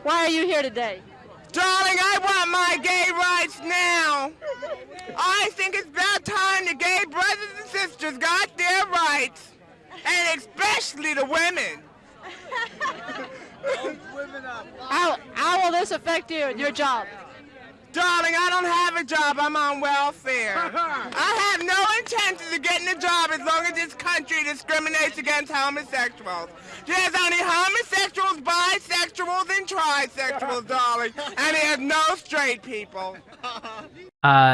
Why are you here today? Darling, I want my gay rights now. I think it's about time the gay brothers and sisters got their rights. And especially the women. How will this affect you and your job? Darling, I don't have a job. I'm on welfare. I have no intentions of getting a job as long as this country discriminates against homosexuals. There's only homosexuals, bisexuals, and trisexuals, darling. And there's no straight people.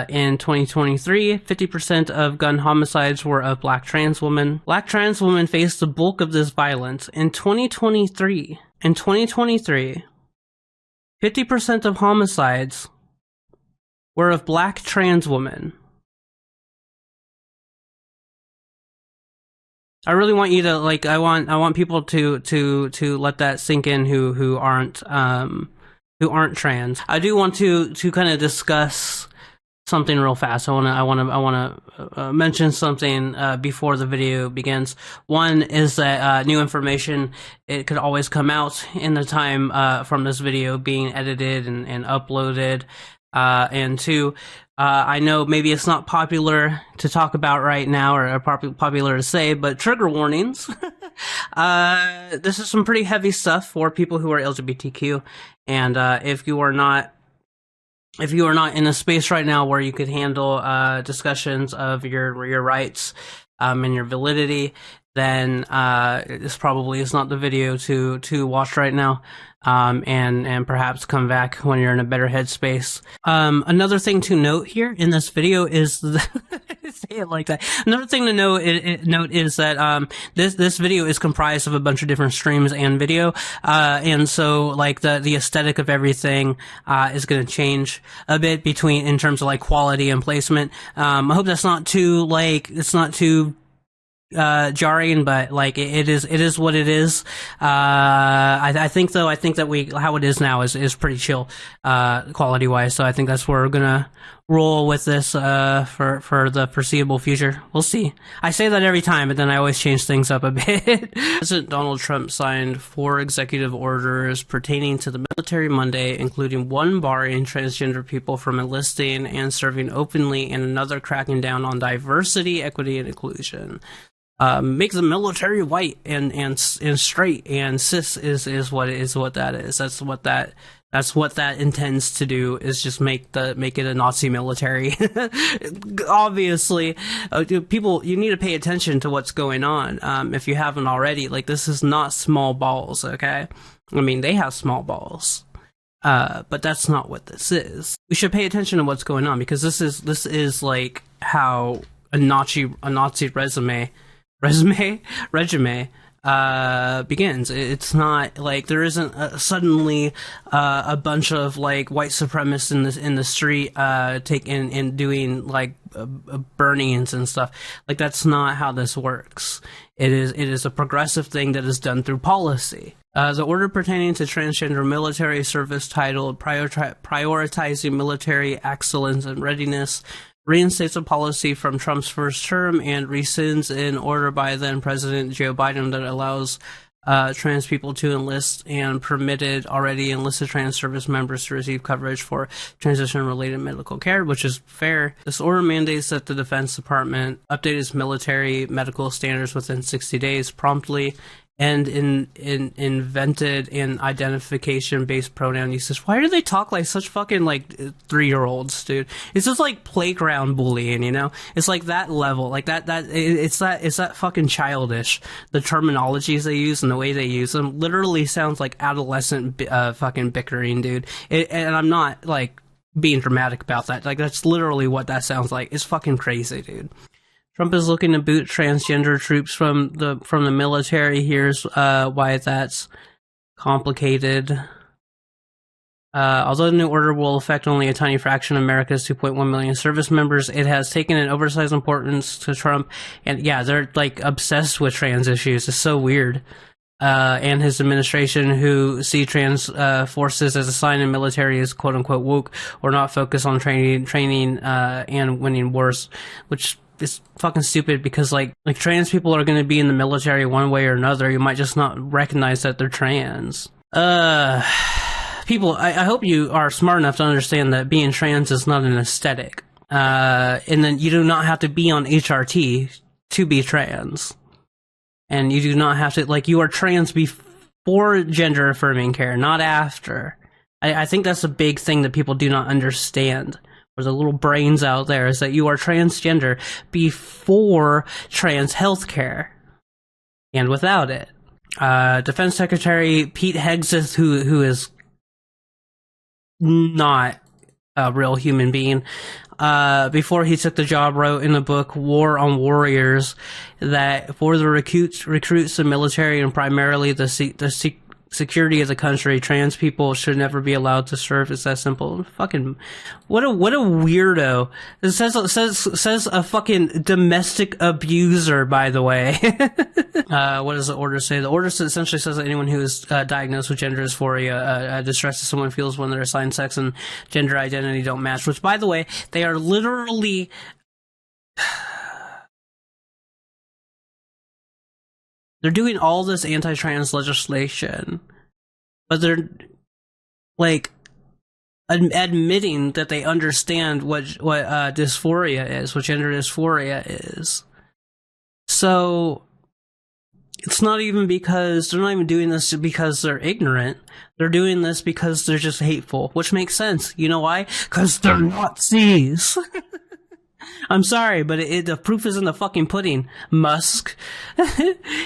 In 2023, 50% of gun homicides were of black trans women. Black trans women faced the bulk of this violence. In 2023, 50% of homicides were of black trans women. I really want you to, like, I want people to let that sink in who aren't trans. I do want to kind of discuss something real fast. I want to mention something before the video begins. One is that new information, it could always come out in the time from this video being edited and uploaded. And two, I know maybe it's not popular to talk about right now or popular to say, but trigger warnings. This is some pretty heavy stuff for people who are LGBTQ, and if you are not in a space right now where you could handle discussions of your rights and your validity, then this probably is not the video to watch right now. And perhaps come back when you're in a better headspace. Another thing to note here in this video is say it like that. Another thing to note is that this video is comprised of a bunch of different streams and video, and so like the aesthetic of everything is going to change a bit in terms of like quality and placement. I hope that's not too jarring, but like it is what it is. I think that how it is now is pretty chill quality wise, so I think that's where we're gonna roll with this for the foreseeable future. We'll see. I say that every time, but then I always change things up a bit. President Donald Trump signed 4 executive orders pertaining to the military Monday, including one barring transgender people from enlisting and serving openly, and another cracking down on diversity, equity, and inclusion. Make the military white and straight and cis is what that is. That's what that intends to do, is just make it a Nazi military. Obviously, people, you need to pay attention to what's going on. If you haven't already, like, this is not small balls, okay? I mean, they have small balls. But that's not what this is. We should pay attention to what's going on, because this is like how a Nazi resume begins. It's not like there isn't suddenly a bunch of like white supremacists in the street taking and doing like burnings and stuff. Like, that's not how this works. It is a progressive thing that is done through policy. The order pertaining to transgender military service, titled Prioritizing Military Excellence and Readiness, reinstates a policy from Trump's first term and rescinds an order by then President Joe Biden that allows trans people to enlist and permitted already enlisted trans service members to receive coverage for transition-related medical care, which is fair. This order mandates that the Defense Department update its military medical standards within 60 days promptly, and invented an identification-based pronoun uses. Why do they talk like such fucking like 3-year-olds, dude? It's just like playground bullying, you know? It's like that level, like it's that fucking childish. The terminologies they use and the way they use them literally sounds like adolescent fucking bickering, dude. And I'm not like being dramatic about that. Like, that's literally what that sounds like. It's fucking crazy, dude. Trump is looking to boot transgender troops from the military. Here's why that's complicated. Although the new order will affect only a tiny fraction of America's 2.1 million service members, it has taken an oversized importance to Trump. And yeah, they're like obsessed with trans issues. It's so weird. And his administration, who see trans forces as a sign of military as quote unquote woke, or not focus on training and winning wars, which is fucking stupid, because like trans people are going to be in the military one way or another. You might just not recognize that they're trans. people, I hope you are smart enough to understand that being trans is not an aesthetic. And then you do not have to be on HRT to be trans. And you do not have to, like, you are trans before gender affirming care, not after. I think that's a big thing that people do not understand. Or the little brains out there, is that you are transgender before trans health care. And without it. Defense Secretary Pete Hegseth, who is not a real human being, before he took the job, wrote in the book War on Warriors that for the recruits, the military, and primarily the security of the country, trans people should never be allowed to serve. It's that simple. Fucking what a weirdo. It says a fucking domestic abuser, by the way. What does the order say? The order essentially says that anyone who is diagnosed with gender dysphoria, distress that someone feels when their assigned sex and gender identity don't match, which, by the way, they are literally they're doing all this anti-trans legislation, but they're, like, admitting that they understand what dysphoria is, what gender dysphoria is. So, it's not even because, they're not even doing this because they're ignorant. They're doing this because they're just hateful, which makes sense. You know why? Because they're Nazis. I'm sorry, but the proof is in the fucking pudding. Musk.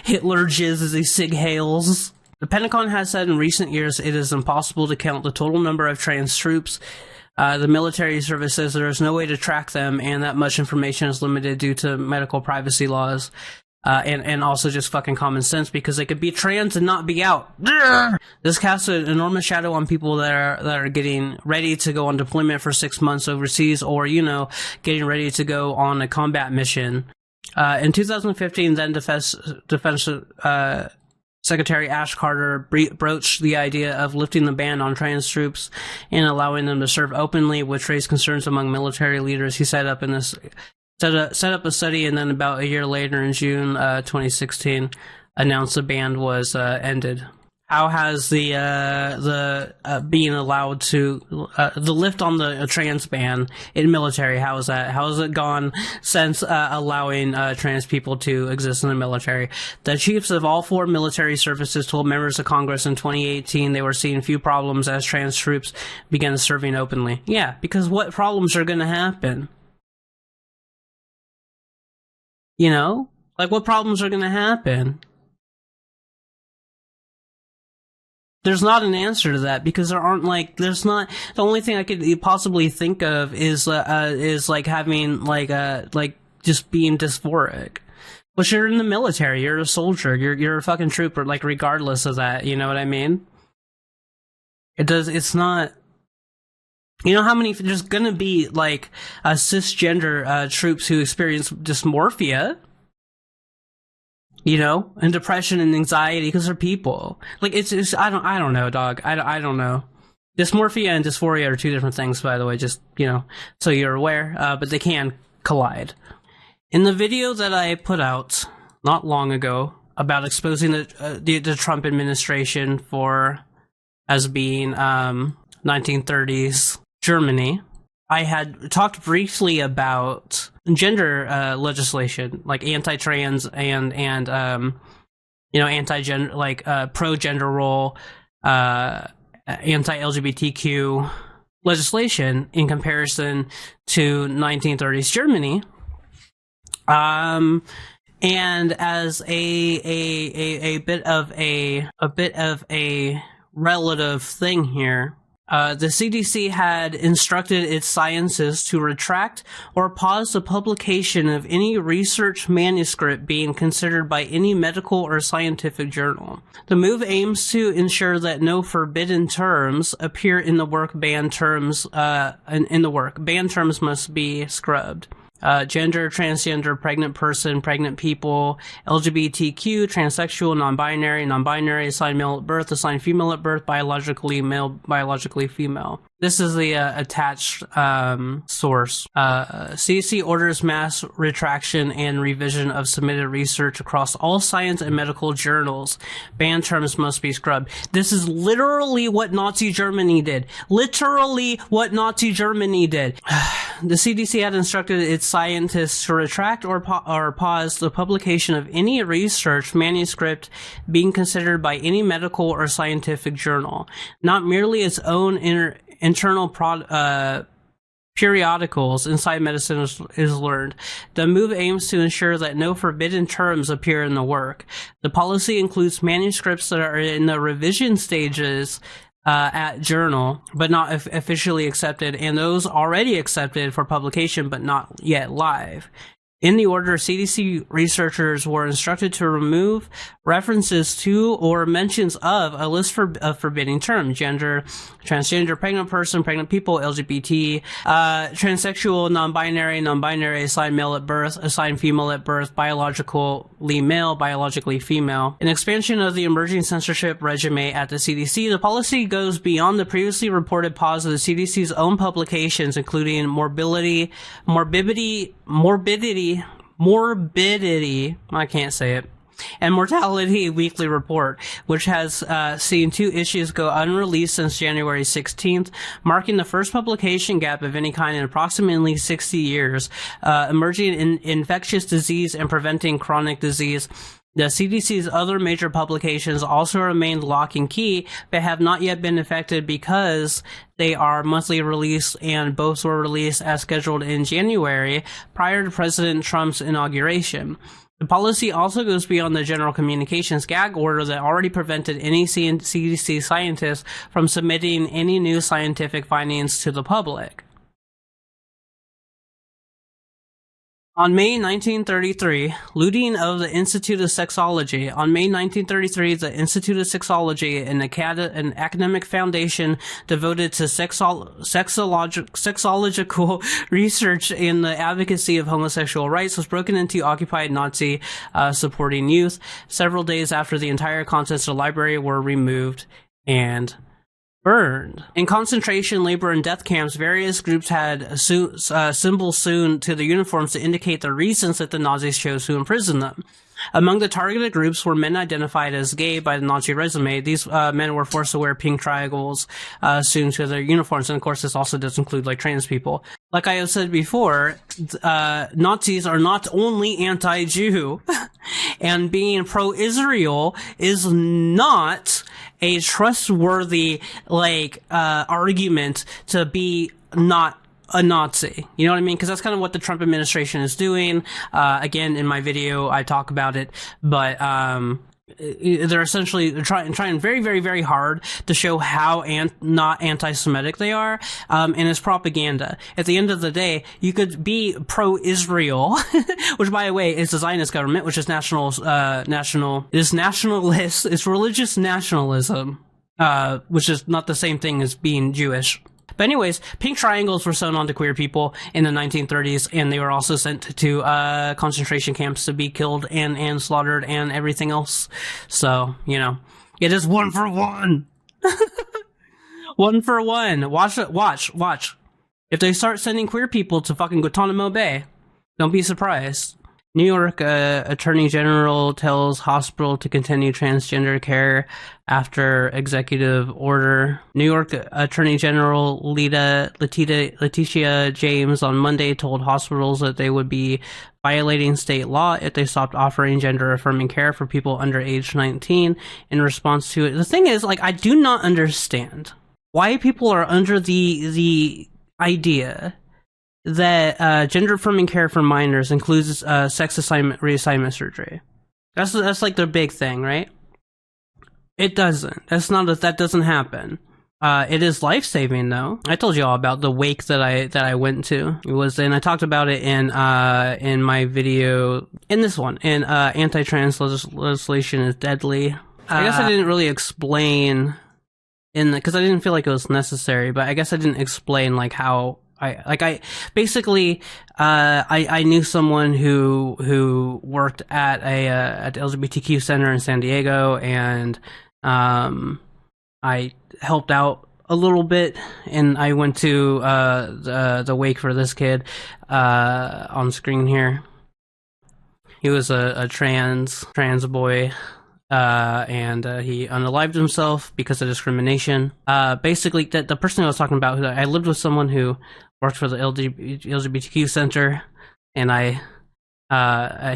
Hitler jizz as he sig hails. The Pentagon has said in recent years it is impossible to count the total number of trans troops. The military service says there is no way to track them, and that much information is limited due to medical privacy laws. And also just fucking common sense, because they could be trans and not be out. This casts an enormous shadow on people that are getting ready to go on deployment for 6 months overseas, or, you know, getting ready to go on a combat mission. In 2015, then Defense Secretary Ash Carter broached the idea of lifting the ban on trans troops and allowing them to serve openly, which raised concerns among military leaders. He set up a study, and then about a year later, in June 2016, announced the ban was ended. How has the being allowed to the lift on the trans ban in military? How is that? How has it gone since allowing trans people to exist in the military? The chiefs of all 4 military services told members of Congress in 2018 they were seeing few problems as trans troops began serving openly. Yeah, because what problems are going to happen? You know? Like, what problems are going to happen? There's not an answer to that, because there aren't, like, there's not, the only thing I could possibly think of is like having, like just being dysphoric. But you're in the military, you're a soldier, you're a fucking trooper, like, regardless of that, you know what I mean? It's not, you know how many, there's gonna be, like, cisgender troops who experience dysmorphia, you know, and depression and anxiety, because they're people. Like, it's I don't know, dog. I don't know. Dysmorphia and dysphoria are 2 different things, by the way, just, you know, so you're aware, but they can collide. In the video that I put out not long ago about exposing the Trump administration as being 1930s Germany, I had talked briefly about gender legislation, like anti-trans and you know, anti-gender, like pro-gender role, anti-LGBTQ legislation in comparison to 1930s Germany. And as a bit of a relative thing here, the CDC had instructed its scientists to retract or pause the publication of any research manuscript being considered by any medical or scientific journal. The move aims to ensure that no forbidden terms appear in the work. Banned terms Banned terms must be scrubbed. Gender, transgender, pregnant person, pregnant people, LGBTQ, transsexual, non-binary, assigned male at birth, assigned female at birth, biologically male, biologically female. This is the attached source. CDC orders mass retraction and revision of submitted research across all science and medical journals. Banned terms must be scrubbed. This is literally what Nazi Germany did. Literally what Nazi Germany did. The CDC had instructed its scientists to retract or pause the publication of any research manuscript being considered by any medical or scientific journal. Not merely its own internal periodicals inside medicine is learned. The move aims to ensure that no forbidden terms appear in the work. The policy includes manuscripts that are in the revision stages at journal, but not officially accepted, and those already accepted for publication but not yet live. In the order, CDC researchers were instructed to remove references to or mentions of a list of forbidding terms: gender, transgender, pregnant person, pregnant people, LGBT, transsexual, non-binary, assigned male at birth, assigned female at birth, biologically male, biologically female. An expansion of the emerging censorship regime at the CDC, the policy goes beyond the previously reported pause of the CDC's own publications, including morbidity, I can't say it, and mortality weekly report, which has seen 2 issues go unreleased since January 16th, marking the first publication gap of any kind in approximately 60 years. Emerging in infectious disease and preventing chronic disease. The CDC's other major publications also remained lock and key, but have not yet been affected because they are monthly release, and both were released as scheduled in January, prior to President Trump's inauguration. The policy also goes beyond the general communications gag order that already prevented any CDC scientists from submitting any new scientific findings to the public. On May 1933, looting of the Institute of Sexology. On May 1933, the Institute of Sexology, an academic foundation devoted to sexological research and the advocacy of homosexual rights, was broken into occupied Nazi supporting youth. Several days after, the entire contents of the library were removed and burned. In concentration, labor, and death camps, various groups had symbols sewn to their uniforms to indicate the reasons that the Nazis chose to imprison them. Among the targeted groups were men identified as gay by the Nazi regime. These men were forced to wear pink triangles sewn to their uniforms, and of course this also does include like trans people. Like I have said before, Nazis are not only anti-Jew, and being pro-Israel is not a trustworthy argument to be not a Nazi. You know what I mean? Because that's kind of what the Trump administration is doing. Again, in my video, I talk about it, but they're essentially trying very, very, very hard to show how not anti-Semitic they are, and it's propaganda. At the end of the day, you could be pro-Israel, which, by the way, is the Zionist government, which is nationalist, it's religious nationalism, which is not the same thing as being Jewish. But anyways, pink triangles were sewn onto queer people in the 1930s, and they were also sent to concentration camps to be killed and slaughtered and everything else. So, you know, it is 1 for 1. 1 for 1. Watch. If they start sending queer people to fucking Guantanamo Bay, don't be surprised. New York Attorney General tells hospital to continue transgender care after executive order. New York Attorney General Letitia James on Monday told hospitals that they would be violating state law if they stopped offering gender-affirming care for people under age 19 in response to it. The thing is, I do not understand why people are under the idea that gender-affirming care for minors includes sex reassignment surgery. That's like their big thing, right? It doesn't. That doesn't happen. It is life-saving, though. I told you all about the wake that I went to. And I talked about it in my video, in this one, in anti-trans legislation is deadly. I guess I didn't really explain because I didn't feel like it was necessary, but I guess I didn't explain how I knew someone who worked at the LGBTQ center in San Diego, and I helped out a little bit, and I went to the wake for this kid on screen here. He was a trans boy, and he unalived himself because of discrimination. Basically, the person I was talking about, I lived with someone who worked for the LGBTQ center, and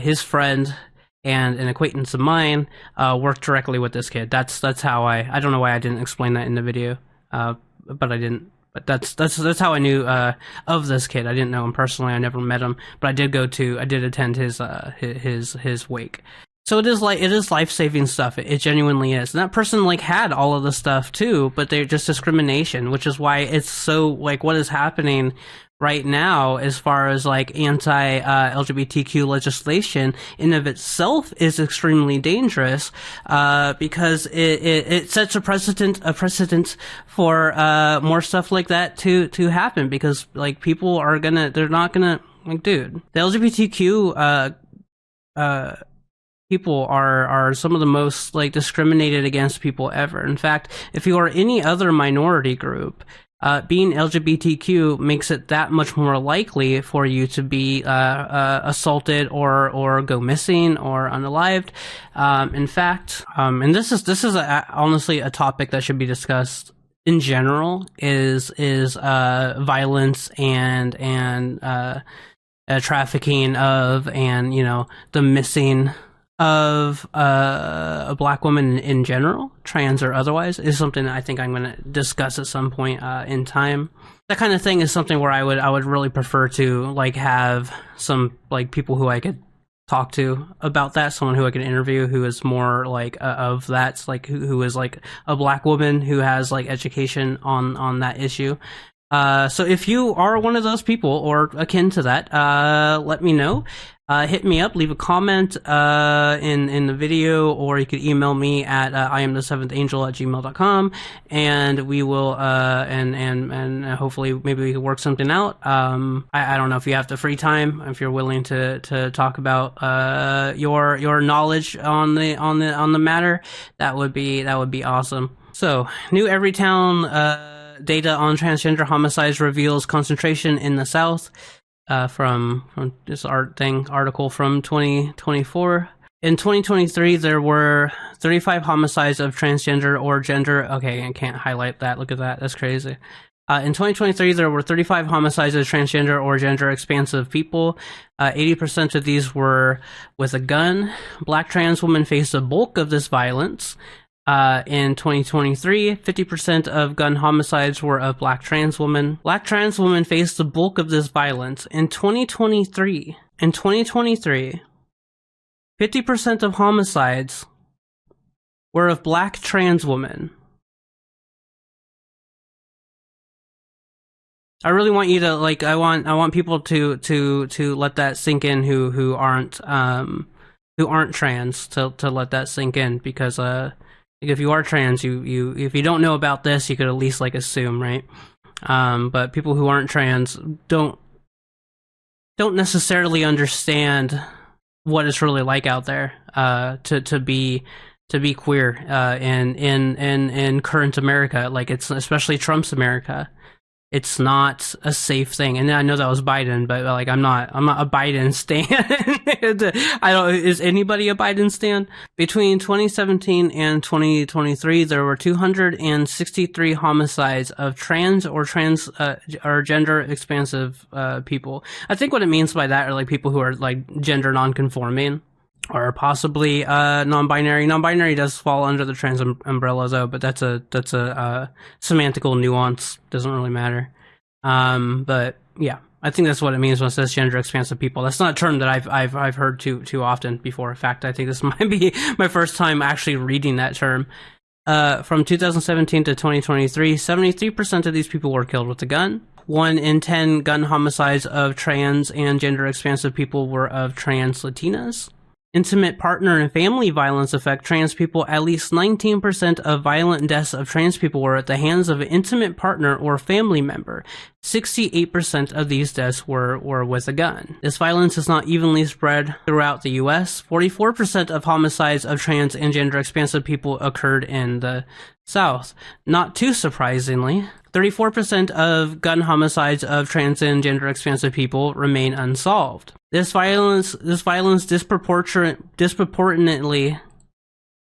his friend and an acquaintance of mine worked directly with this kid. That's how I don't know why I didn't explain that in the video, but I didn't. But that's how I knew of this kid. I didn't know him personally. I never met him, but I did attend his wake. So it is life-saving stuff. It genuinely is. And that person had all of the stuff too, but they're just discrimination, which is why it's so what is happening right now as far as anti-LGBTQ legislation in of itself is extremely dangerous, because it sets a precedent for more stuff like that to happen, because people are they're not gonna dude, the LGBTQ people are some of the most discriminated against people ever. In fact, if you are any other minority group, being LGBTQ makes it that much more likely for you to be assaulted or go missing or unalived. In fact, and this is honestly a topic that should be discussed in general, is violence and trafficking of, and the missing of a black woman in general, trans or otherwise, is something that I think I'm going to discuss at some point in time. That kind of thing is something where I would really prefer to have some people who I could talk to about that, someone who I can interview who is more of that, who is a black woman who has education on that issue. So if you are one of those people or akin to that, let me know. Hit me up, leave a comment in the video, or you could email me at iamthe7thangel@gmail.com, and we will and hopefully maybe we can work something out. I don't know if you have the free time, if you're willing to talk about your knowledge on the matter. That would be awesome. So, new Everytown data on transgender homicides reveals concentration in the South. From this article from 2024. In 2023, there were 35 homicides of transgender or gender. Okay, I can't highlight that. Look at that. That's crazy. In 2023, there were 35 homicides of transgender or gender expansive people. 80% of these were with a gun. Black trans women faced the bulk of this violence. In 2023, 50% of gun homicides were of black trans women. Black trans women faced the bulk of this violence. In 2023, 50% of homicides were of black trans women. I really want you to I want people to let that sink in who aren't trans, to let that sink in, because if you are trans, you if you don't know about this, you could at least assume, right? But people who aren't trans don't necessarily understand what it's really like out there to be queer in current America. It's especially Trump's America. It's not a safe thing. And I know that was Biden, but I'm not a Biden stan. Is anybody a Biden stan? Between 2017 and 2023, there were 263 homicides of trans or gender expansive people. I think what it means by that are people who are gender non-conforming, or possibly non-binary. Non-binary does fall under the trans umbrella though, but that's a semantical nuance. Doesn't really matter. But yeah, I think that's what it means when it says gender expansive people. That's not a term that I've heard too often before. In fact, I think this might be my first time actually reading that term. From 2017 to 2023, 73% of these people were killed with a gun. 1 in 10 gun homicides of trans and gender expansive people were of trans Latinas. Intimate partner and family violence affect trans people. At least 19% of violent deaths of trans people were at the hands of an intimate partner or family member. 68% of these deaths were with a gun. This violence is not evenly spread throughout the U.S. 44% of homicides of trans and gender expansive people occurred in the south. Not too surprisingly, 34% of gun homicides of trans and gender expansive people remain unsolved. This violence disproportionately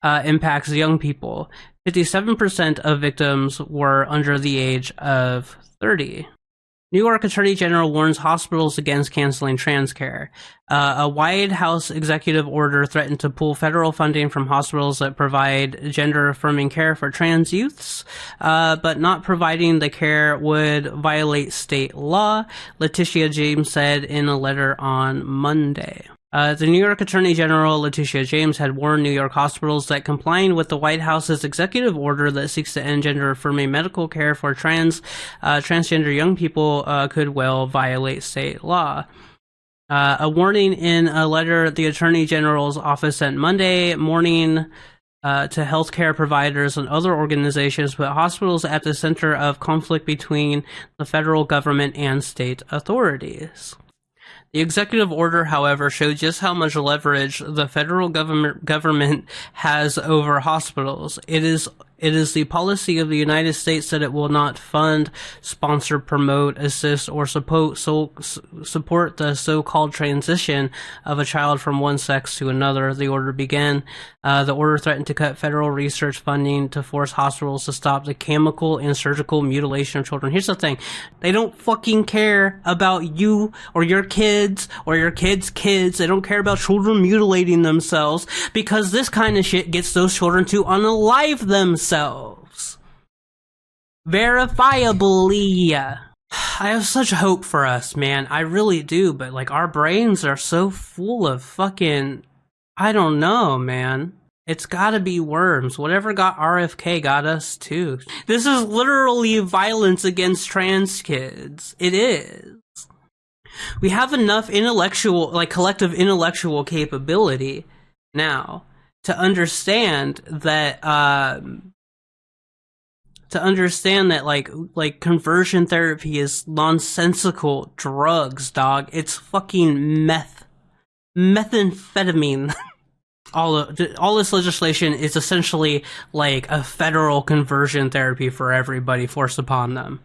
impacts young people. 57% of victims were under the age of 30. New York Attorney General warns hospitals against canceling trans care. A White House executive order threatened to pull federal funding from hospitals that provide gender-affirming care for trans youths, but not providing the care would violate state law, Letitia James said in a letter on Monday. The New York Attorney General, Letitia James, had warned New York hospitals that complying with the White House's executive order that seeks to end gender-affirming medical care for transgender young people could well violate state law. A warning in a letter the Attorney General's office sent Monday morning to healthcare providers and other organizations put hospitals at the center of conflict between the federal government and state authorities. The executive order, however, showed just how much leverage the federal government has over hospitals. It is the policy of the United States that it will not fund, sponsor, promote, assist, or support the so-called transition of a child from one sex to another, the order began. The order threatened to cut federal research funding to force hospitals to stop the chemical and surgical mutilation of children. Here's the thing. They don't fucking care about you or your kids or your kids' kids. They don't care about children mutilating themselves because this kind of shit gets those children to unalive themselves. Verifiably. I have such hope for us, man. I really do, but like our brains are so full of fucking, I don't know, man. It's gotta be worms. Whatever got RFK got us too. This is literally violence against trans kids. It is. We have enough collective intellectual capability now to understand that like conversion therapy is nonsensical drugs, dog. It's fucking methamphetamine. All this legislation is essentially like a federal conversion therapy for everybody forced upon them.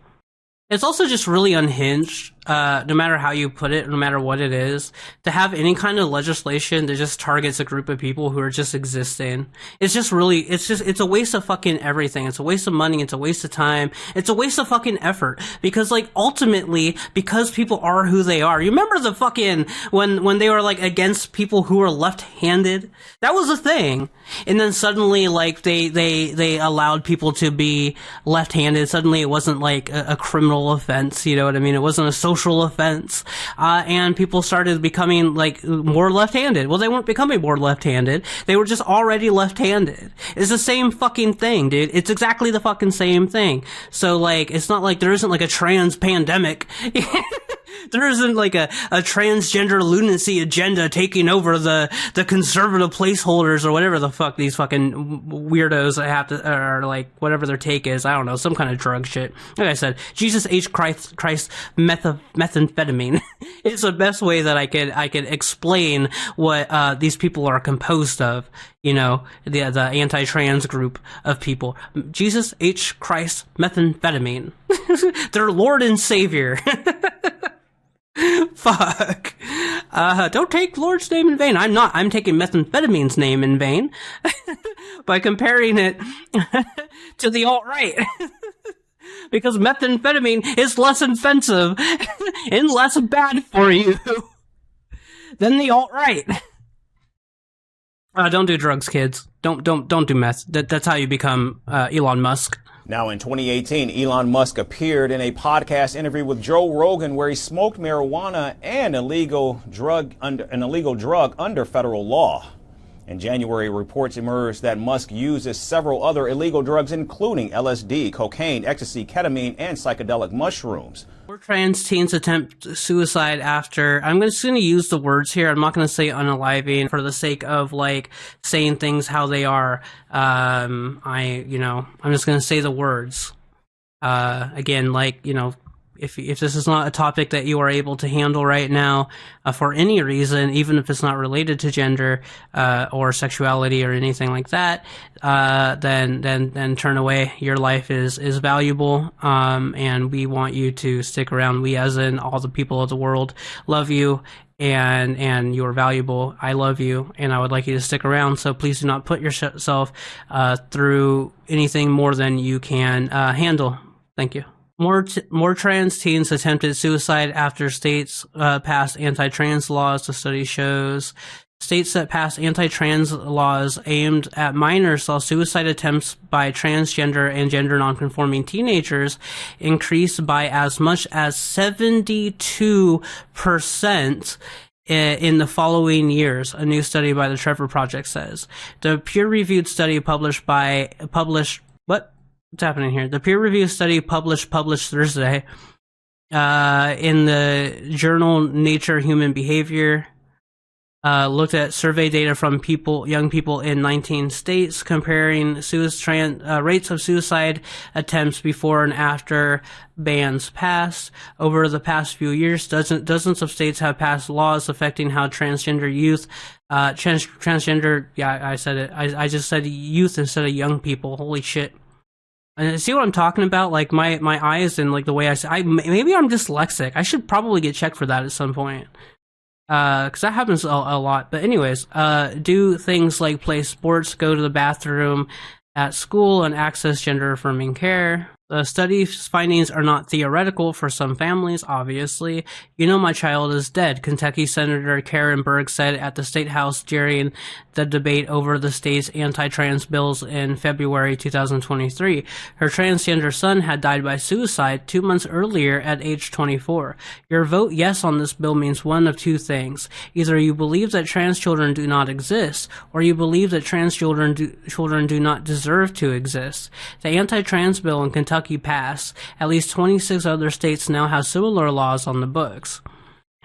It's also just really unhinged, no matter how you put it, no matter what it is, to have any kind of legislation that just targets a group of people who are just existing. It's a waste of fucking everything. It's a waste of money. It's a waste of time. It's a waste of fucking effort. Because, like, ultimately, because people are who they are. You remember the fucking, when they were, like, against people who were left-handed? That was a thing. And then suddenly, like, they allowed people to be left-handed. Suddenly it wasn't, like, a criminal offense, you know what I mean? It wasn't a social offense, and people started becoming, like, more left-handed. Well, they weren't becoming more left-handed. They were just already left-handed. It's the same fucking thing, dude. It's exactly the fucking same thing. So, like, it's not like there isn't, like, a trans pandemic. There isn't, like, a transgender lunacy agenda taking over the conservative placeholders or whatever the fuck these fucking weirdos have to, or, like, whatever their take is. I don't know, some kind of drug shit. Like I said, Jesus H. Christ methamphetamine is the best way that I could explain what these people are composed of. You know, the anti-trans group of people. Jesus H. Christ methamphetamine. Their Lord and Savior. Fuck. Don't take Lord's name in vain. I'm not. I'm taking methamphetamine's name in vain by comparing it to the alt-right. Because methamphetamine is less offensive and less bad for you than the alt-right. Don't do drugs, kids. Don't do meth. That's how you become Elon Musk. Now, in 2018, Elon Musk appeared in a podcast interview with Joe Rogan where he smoked marijuana and an illegal drug under federal law. In January, reports emerged that Musk uses several other illegal drugs, including LSD, cocaine, ecstasy, ketamine, and psychedelic mushrooms. Four trans teens attempt suicide after, I'm just going to use the words here, I'm not going to say unaliving for the sake of, like, saying things how they are. I'm just going to say the words. Again, like, you know, if this is not a topic that you are able to handle right now for any reason, even if it's not related to gender or sexuality or anything like that, then turn away. Your life is valuable, and we want you to stick around. We, as in all the people of the world, love you. And you're valuable. I love you, and I would like you to stick around. So please do not put yourself through anything more than you can handle. Thank you. More trans teens attempted suicide after states passed anti-trans laws. The study shows states that passed anti-trans laws aimed at minors saw suicide attempts by transgender and gender nonconforming teenagers increase by as much as 72% in the following years, a new study by the Trevor Project says. The peer-reviewed study What's happening here? The peer-reviewed study published Thursday in the journal Nature Human Behavior looked at survey data from young people in 19 states, comparing rates of suicide attempts before and after bans passed. Over the past few years, dozens of states have passed laws affecting how transgender youth, transgender, yeah, I said it. I just said youth instead of young people. Holy shit. And see what I'm talking about? Like my eyes and like the way maybe I'm dyslexic. I should probably get checked for that at some point. Because that happens a lot. But anyways, do things like play sports, go to the bathroom at school, and access gender-affirming care. The study's findings are not theoretical for some families, obviously. You know my child is dead, Kentucky Senator Karen Berg said at the State House during the debate over the state's anti-trans bills in February 2023. Her transgender son had died by suicide 2 months earlier at age 24. Your vote yes on this bill means one of two things. Either you believe that trans children do not exist, or you believe that trans children do not deserve to exist. The anti-trans bill in Kentucky passed. At least 26 other states now have similar laws on the books.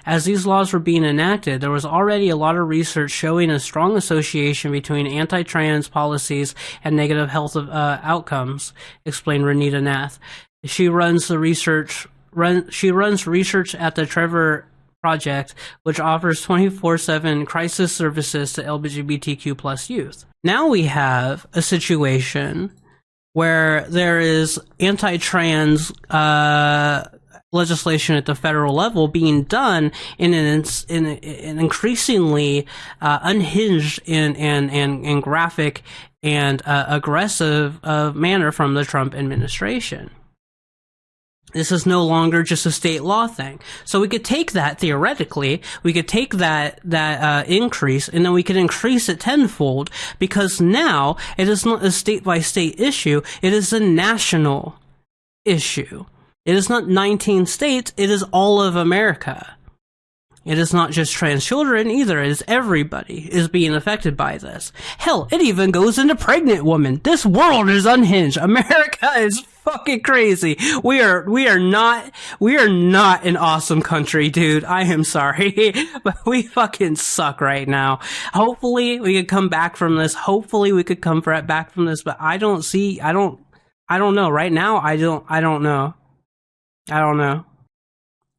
As these laws were being enacted, there was already a lot of research showing a strong association between anti-trans policies and negative health outcomes, explained Renita Nath. She runs research at the Trevor Project, which offers 24/7 crisis services to LGBTQ plus youth. Now we have a situation where there is anti-trans legislation at the federal level being done in an increasingly unhinged and graphic and aggressive manner from the Trump administration. This is no longer just a state law thing. So we could take that theoretically, we could take that increase, and then we could increase it tenfold, because now it is not a state-by-state issue, it is a national issue. It is not 19 states, it is all of America. It is not just trans children either, it is everybody is being affected by this. Hell, it even goes into pregnant women. This world is unhinged. America is fucking crazy. We are not an awesome country, dude. I am sorry, but we fucking suck right now. Hopefully we could come back from this. But I don't know. Right now, I don't know.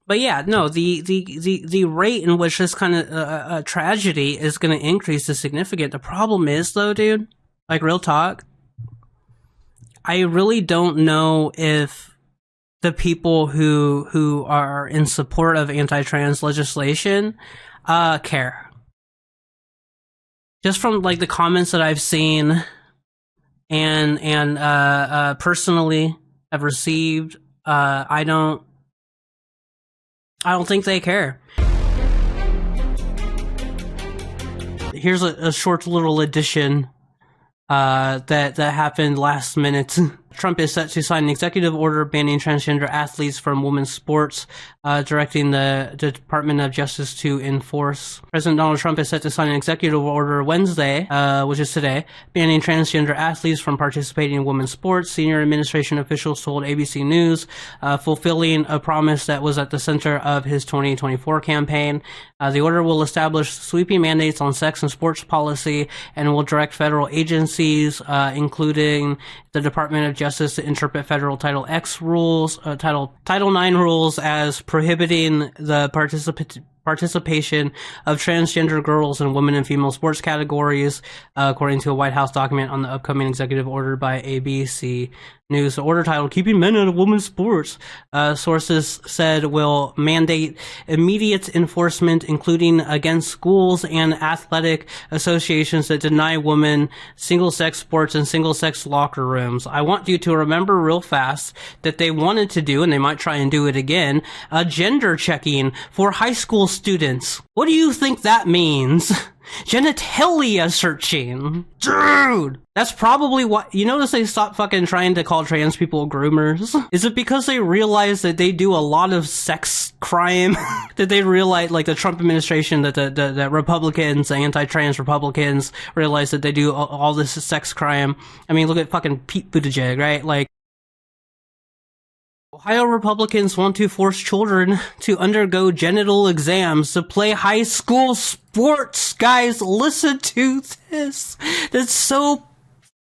But yeah, no, the rate in which this kind of tragedy is going to increase is significant. The problem is, though, dude, like real talk, I really don't know if the people who are in support of anti-trans legislation care. Just from like the comments that I've seen and personally have received, I don't think they care. Here's a short little addition that happened last minute. Trump is set to sign an executive order banning transgender athletes from women's sports, directing the Department of Justice to enforce. President Donald Trump is set to sign an executive order Wednesday, which is today, banning transgender athletes from participating in women's sports. Senior administration officials told ABC News, fulfilling a promise that was at the center of his 2024 campaign. The order will establish sweeping mandates on sex and sports policy and will direct federal agencies, including the Department of Justice to interpret federal Title X rules, Title IX rules as prohibiting the participation of transgender girls in women and female sports categories, according to a White House document on the upcoming executive order by ABC News. The order, titled "Keeping Men Out of Women's Sports," sources said will mandate immediate enforcement, including against schools and athletic associations that deny women single-sex sports and single-sex locker rooms. I want you to remember real fast that they wanted to do, and they might try and do it again, a gender checking for high school students. What do you think that means? Genitalia searching. Dude! That's probably what... You notice they stopped fucking trying to call trans people groomers? Is it because they realize that they do a lot of sex crime? That they realize, like the Trump administration, that the Republicans, the anti-trans Republicans, realize that they do all this sex crime? I mean, look at fucking Pete Buttigieg, right? Like, Ohio Republicans want to force children to undergo genital exams to play high school sports. Guys, listen to this. That's so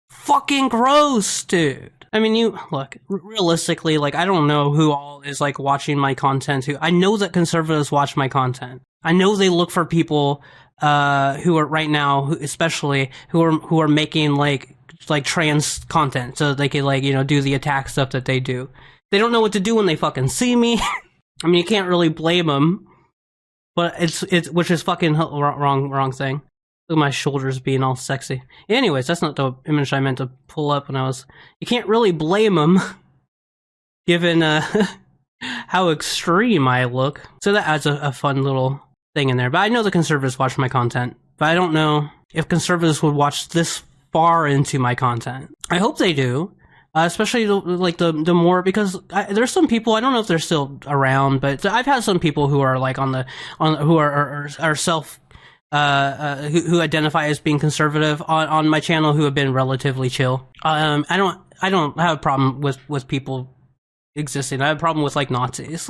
fucking gross, dude. I mean, you look, realistically, like, I don't know who all is like watching my content. I know that conservatives watch my content. I know they look for people who are right now, especially who are making like trans content, so they can, like, you know, do the attack stuff that they do. They don't know what to do when they fucking see me. I mean, you can't really blame them, but it's which is fucking wrong thing. Look at my shoulders being all sexy. Anyways, that's not the image I meant to pull up when I was... You can't really blame them, given how extreme I look. So that adds a fun little thing in there. But I know the conservatives watch my content, but I don't know if conservatives would watch this far into my content. I hope they do. Especially the more, because there's some people, I don't know if they're still around, but I've had some people who are like who are self who identify as being conservative on my channel, who have been relatively chill. I don't have a problem with people existing. I have a problem with like Nazis.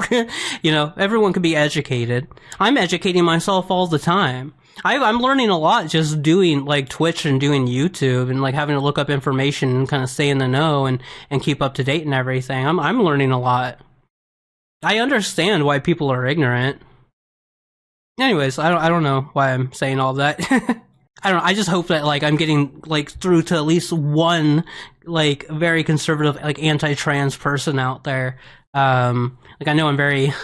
You know, everyone can be educated. I'm educating myself all the time. I'm learning a lot just doing like Twitch and doing YouTube and like having to look up information and kind of stay in the know and keep up to date and everything. I'm learning a lot. I understand why people are ignorant. Anyways, I don't know why I'm saying all that. I just hope that like I'm getting like through to at least one like very conservative, like anti-trans person out there. Like I know I'm very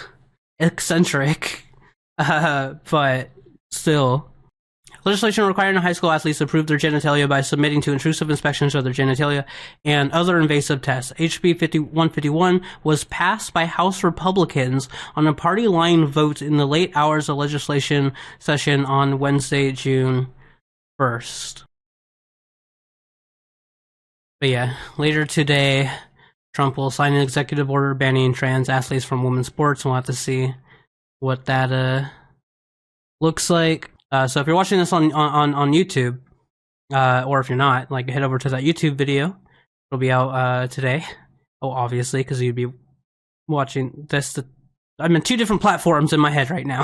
eccentric, but still. Legislation requiring high school athletes to prove their genitalia by submitting to intrusive inspections of their genitalia and other invasive tests. HB 151 was passed by House Republicans on a party line vote in the late hours of legislation session on Wednesday, June 1st. But yeah, later today, Trump will sign an executive order banning trans athletes from women's sports, and we'll have to see what that looks like. So if you're watching this on YouTube, or if you're not, like, head over to that YouTube video. It'll be out today. Oh, obviously, because you'd be watching this. I'm in two different platforms in my head right now.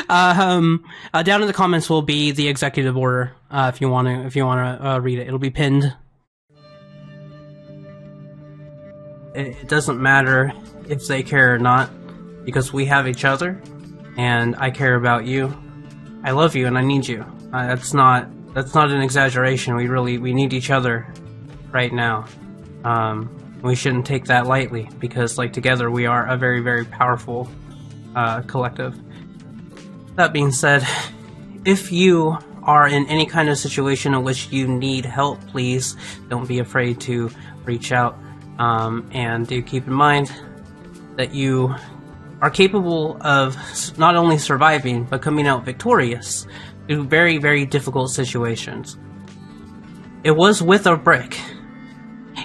Down in the comments will be the executive order. If you want to read it, it'll be pinned. It doesn't matter if they care or not, because we have each other, and I care about you. I love you and I need you. That's not an exaggeration. We need each other right now. We shouldn't take that lightly, because like together we are a very, very powerful collective. That being said, if you are in any kind of situation in which you need help, please don't be afraid to reach out, and do keep in mind that you are capable of not only surviving, but coming out victorious through very, very difficult situations. It was with a brick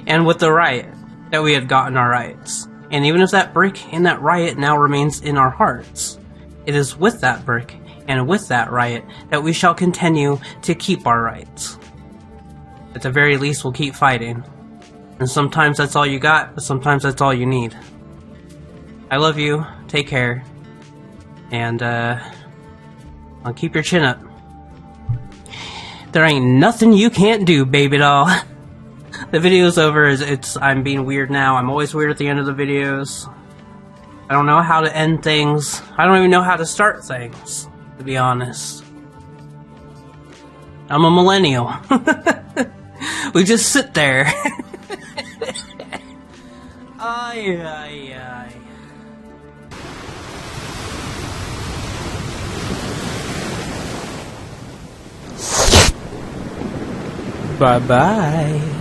and with the riot that we had gotten our rights. And even if that brick and that riot now remains in our hearts, it is with that brick and with that riot that we shall continue to keep our rights. At the very least, we'll keep fighting. And sometimes that's all you got, but sometimes that's all you need. I love you. Take care. And, I'll keep your chin up. There ain't nothing you can't do, baby doll. The video's over. I'm being weird now. I'm always weird at the end of the videos. I don't know how to end things. I don't even know how to start things, to be honest. I'm a millennial. We just sit there. Ay, ay, ay. Bye-bye.